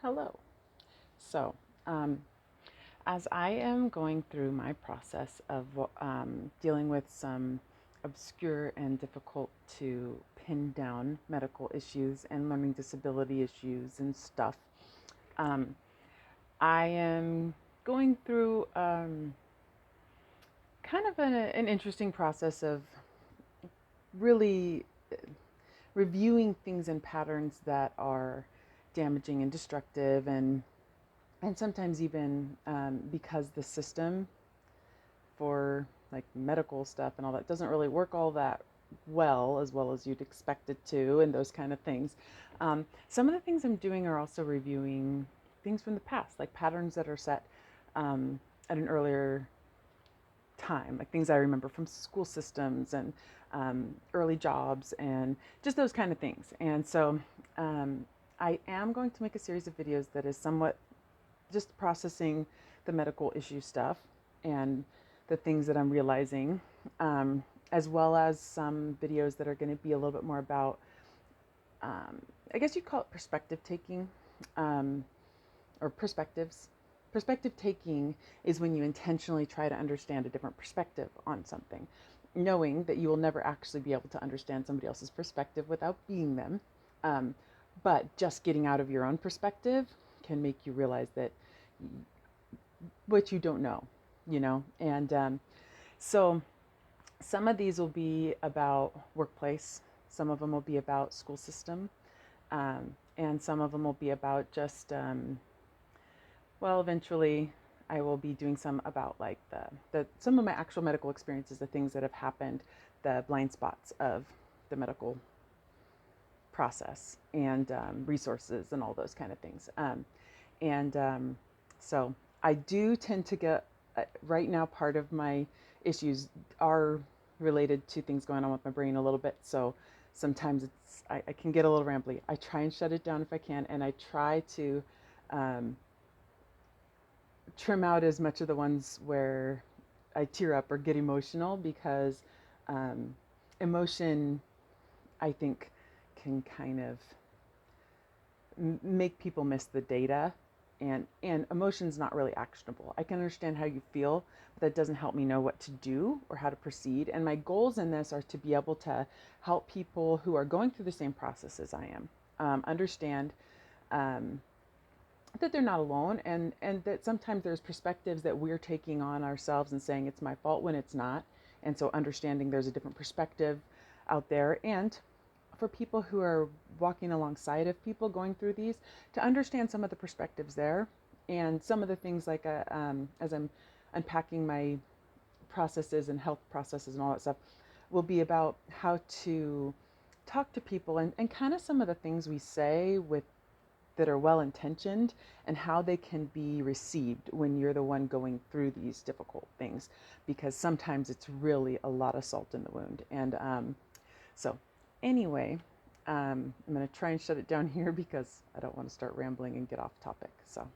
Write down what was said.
Hello. So, um, as I am going through my process of dealing with some obscure and difficult to pin down medical issues and learning disability issues and stuff, um, I am going through kind of an interesting process of really reviewing things and patterns that are damaging and destructive and sometimes even because the system for like medical stuff and all that doesn't really work all that well as you'd expect it to, and those kind of things. Some of the things I'm doing are also reviewing things from the past, like patterns that are set at an earlier time, like things I remember from school systems and early jobs and just those kind of things. And so I am going to make a series of videos that is somewhat just processing the medical issue stuff and the things that I'm realizing, as well as some videos that are going to be a little bit more about, I guess you'd call it perspective taking, um, or perspectives. Perspective taking is when you intentionally try to understand a different perspective on something, knowing that you will never actually be able to understand somebody else's perspective without being them. Um, but just getting out of your own perspective can make you realize that what you don't know, you know? And so some of these will be about workplace, some of them will be about school system, and some of them will be about just, well, eventually I will be doing some about like the some of my actual medical experiences, the things that have happened, the blind spots of the medical process and resources and all those kind of things. And so I do tend to get, right now, part of my issues are related to things going on with my brain a little bit. So sometimes I can get a little rambly. I try and shut it down if I can, and I try to um, trim out as much of the ones where I tear up or get emotional because um, emotion, I think, can kind of make people miss the data, and emotion's not really actionable. I can understand how you feel, but that doesn't help me know what to do or how to proceed. And my goals in this are to be able to help people who are going through the same process as I am, understand um, that they're not alone, and that sometimes there's perspectives that we're taking on ourselves and saying it's my fault when it's not. And so understanding there's a different perspective out there, and for people who are walking alongside of people going through these, to understand some of the perspectives there and some of the things like as I'm unpacking my processes and health processes and all that stuff, will be about how to talk to people and kind of some of the things we say with that are well intentioned and how they can be received when you're the one going through these difficult things, because sometimes it's really a lot of salt in the wound. And so anyway, I'm going to try and shut it down here because I don't want to start rambling and get off topic. So